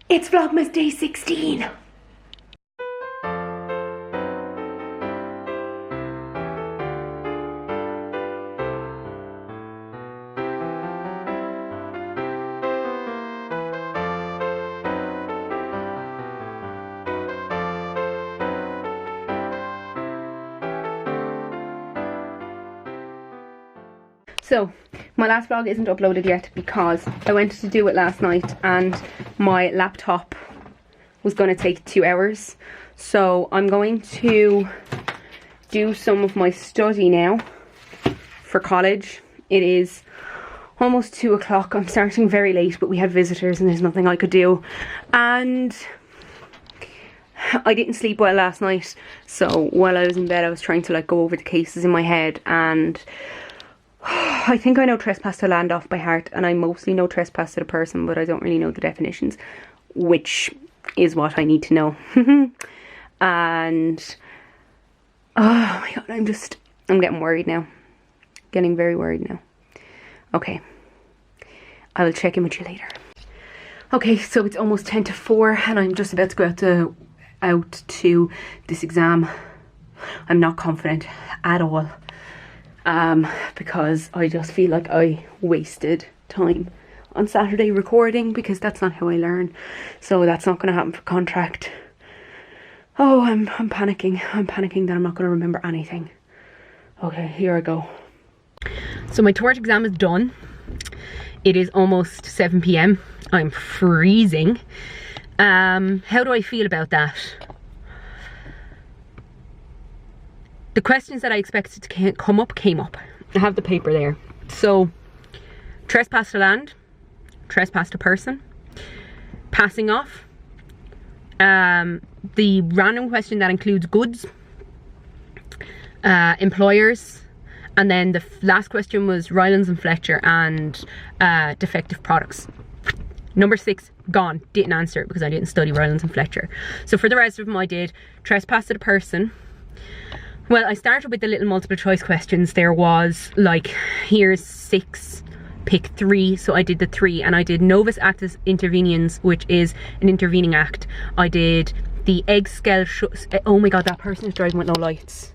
It's Vlogmas day 16. So, my last vlog isn't uploaded yet because I went to do it last night and my laptop was going to take 2 hours. So, I'm going to do some of my study now for college. It is almost 2 o'clock. I'm starting very late, but we had visitors and there's nothing I could do. And I didn't sleep well last night. So, while I was in bed, I was trying to like go over the cases in my head, and I think I know trespass to land off by heart, and I mostly know trespass to the person, but I don't really know the definitions, which is what I need to know. And oh my god, I'm getting worried now. Getting very worried now. Okay, I will check in with you later. Okay, so it's almost 10 to 4 and I'm just about to go out to this exam. I'm not confident at all. Because I just feel like I wasted time on Saturday recording, because that's not how I learn. So that's not going to happen for contract. Oh, I'm panicking. I'm panicking that I'm not going to remember anything. Okay, here I go. So my Tort exam is done. It is almost 7 p.m. I'm freezing. How do I feel about that? The questions that I expected to come up came up. I have the paper there. So, trespass to land, trespass to person, passing off, the random question that includes goods, employers, and then the last question was Rylands and Fletcher and defective products. Number 6, gone. Didn't answer it because I didn't study Rylands and Fletcher. So for the rest of them I did trespass to the person. Well, I started with the little multiple choice questions. There was like, here's 6, pick 3. So I did the 3, and I did novus actus interveniens, which is an intervening act. I did the egg scale, oh my god, that person is driving with no lights.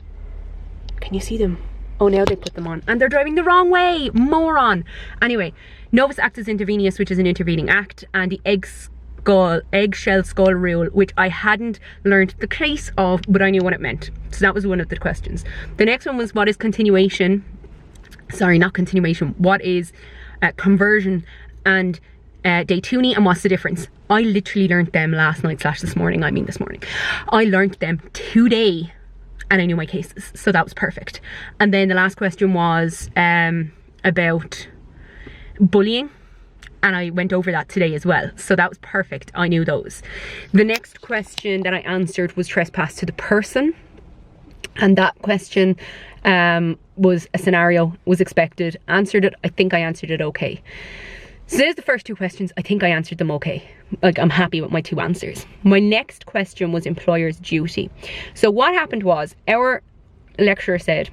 Can you see them? Oh, now they put them on and they're driving the wrong way, moron. Anyway, novus actus intervenius, which is an intervening act, and the eggshell skull rule, which I hadn't learned the case of, but I knew what it meant. So that was one of the questions. The next one was, what is continuation? Sorry, not continuation. What is conversion and de tuni, and what's the difference? I literally learned them last night / this morning. I mean this morning. I learned them today and I knew my cases. So that was perfect. And then the last question was about bullying. And I went over that today as well. So that was perfect. I knew those. The next question that I answered was trespass to the person. And that question was a scenario, was expected, answered it. I think I answered it okay. So there's the first 2 questions. I think I answered them okay. Like, I'm happy with my 2 answers. My next question was employer's duty. So what happened was, our lecturer said,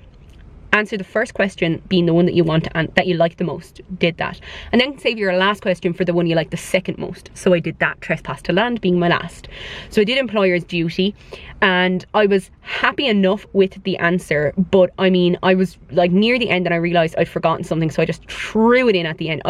answer the first question being the one that you want and that you like the most. Did that. And then save your last question for the one you like the second most. So I did that, trespass to land being my last. So I did employer's duty, and I was happy enough with the answer, but I mean, I was like near the end and I realized I'd forgotten something, so I just threw it in at the end.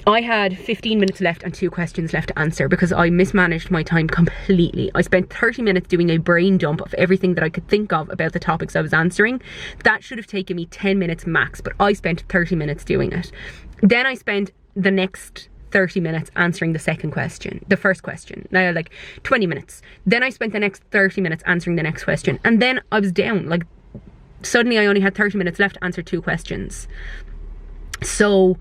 I had 15 minutes left and 2 questions left to answer because I mismanaged my time completely. I spent 30 minutes doing a brain dump of everything that I could think of about the topics I was answering. That should have taken me 10 minutes max, but I spent 30 minutes doing it. Then I spent the next 30 minutes answering the first question. Now, like 20 minutes. Then I spent the next 30 minutes answering the next question. And then I was down. Like, suddenly I only had 30 minutes left to answer 2 questions. So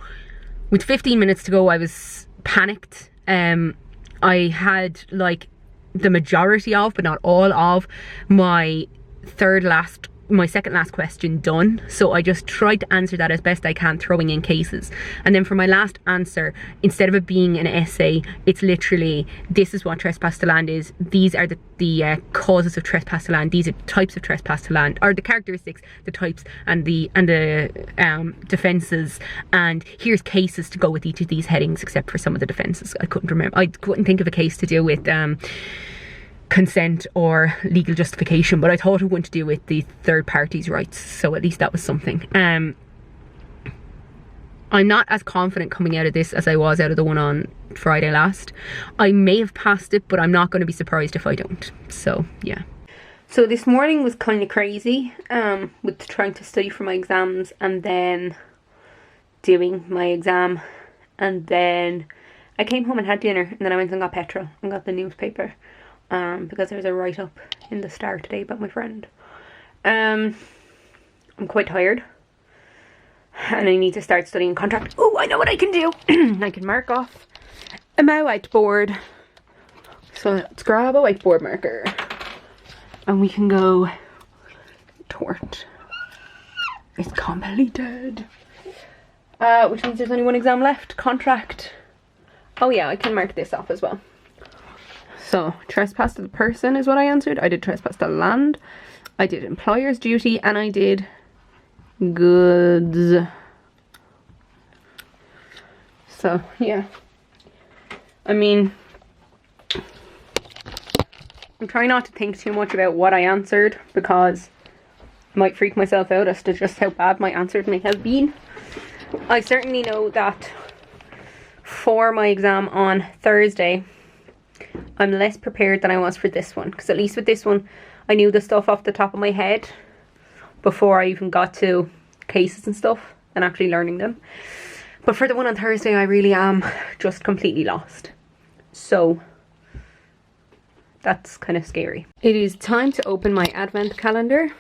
with 15 minutes to go, I was panicked. I had like the majority of, but not all of, my third last my second last question done, so I just tried to answer that as best I can, throwing in cases. And then for my last answer, instead of it being an essay, it's literally, this is what trespass to land is, these are the causes of trespass to land, these are types of trespass to land, or the characteristics, the types, and the defences, and here's cases to go with each of these headings, except for some of the defences. I couldn't think of a case to deal with consent or legal justification, but I thought it wouldn't to do with the third party's rights, so at least that was something. I'm not as confident coming out of this as I was out of the one on Friday last. I may have passed it, but I'm not going to be surprised if I don't. So yeah. So this morning was kind of crazy, with trying to study for my exams and then doing my exam, and then I came home and had dinner, and then I went and got petrol and got the newspaper. Because there's a write-up in the Star today about my friend. I'm quite tired, and I need to start studying contract. Oh, I know what I can do. I can mark off my whiteboard. So let's grab a whiteboard marker, and we can go Tort. It's completed. Which means there's only one exam left. Contract. Oh yeah, I can mark this off as well. So, trespass to the person is what I answered. I did trespass to land. I did employer's duty, and I did goods. So, yeah. I mean, I'm trying not to think too much about what I answered, because I might freak myself out as to just how bad my answers may have been. I certainly know that for my exam on Thursday, I'm less prepared than I was for this one, because at least with this one I knew the stuff off the top of my head before I even got to cases and stuff and actually learning them. But for the one on Thursday, I really am just completely lost. So that's kind of scary. It is time to open my advent calendar,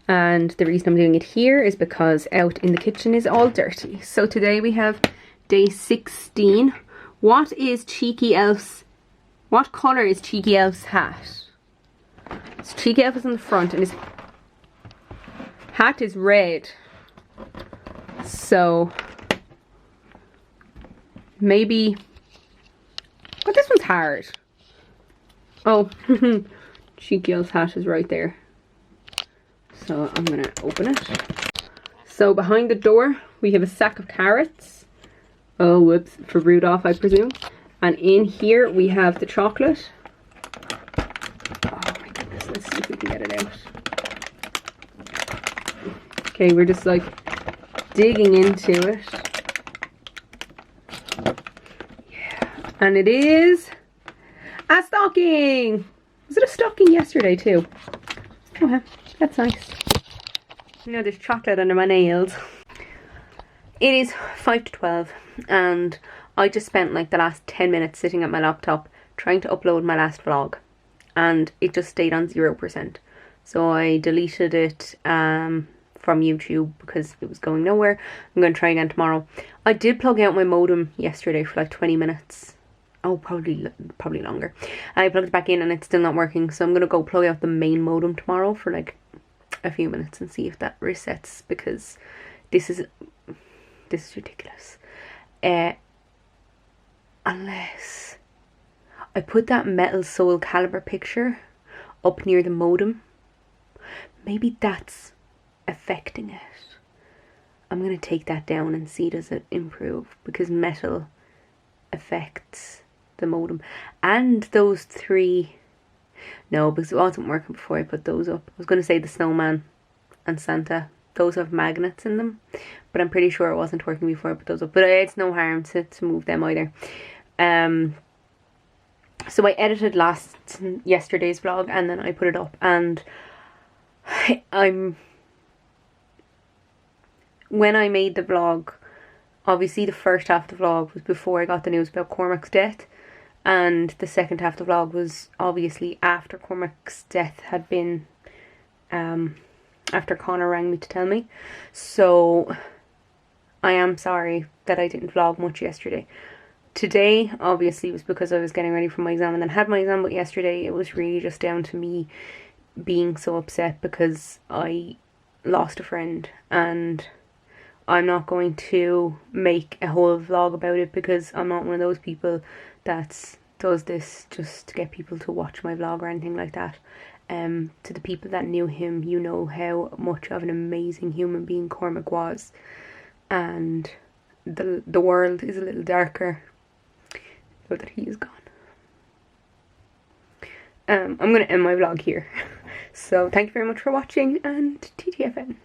and the reason I'm doing it here is because out in the kitchen is all dirty. So today we have day 16. What colour is Cheeky Elf's hat? So Cheeky Elf is on the front and his hat is red. So maybe, oh, this one's hard. Oh, Cheeky Elf's hat is right there. So I'm gonna open it. So behind the door we have a sack of carrots. Oh whoops, for Rudolph I presume. And in here we have the chocolate. Oh my goodness, let's see if we can get it out. Okay, we're just like digging into it. Yeah, and it is a stocking. Was it a stocking yesterday too? Oh, that's nice. You know, there's chocolate under my nails. It is 5 to 12 and I just spent like the last 10 minutes sitting at my laptop trying to upload my last vlog, and it just stayed on 0%. So I deleted it from YouTube because it was going nowhere. I'm going to try again tomorrow. I did plug out my modem yesterday for like 20 minutes. Oh, probably longer. I plugged it back in and it's still not working, so I'm going to go plug out the main modem tomorrow for like a few minutes and see if that resets, because this is ridiculous. Unless I put that Metal Soul Calibur picture up near the modem, maybe that's affecting it. I'm going to take that down and see does it improve, because metal affects the modem. And those three, no, because it wasn't working before I put those up. I was going to say the snowman and Santa, those have magnets in them, but I'm pretty sure it wasn't working before I put those up. But it's no harm to move them either. So I edited yesterday's vlog and then I put it up, and when I made the vlog, obviously the first half of the vlog was before I got the news about Cormac's death, and the second half of the vlog was obviously after Cormac's death had been, after Connor rang me to tell me. So I am sorry that I didn't vlog much yesterday. Today obviously was because I was getting ready for my exam and then had my exam, but yesterday it was really just down to me being so upset because I lost a friend, and I'm not going to make a whole vlog about it because I'm not one of those people that does this just to get people to watch my vlog or anything like that. To the people that knew him, you know how much of an amazing human being Cormac was, and the world is a little darker now that he is gone. I'm going to end my vlog here. So thank you very much for watching, and TTFN.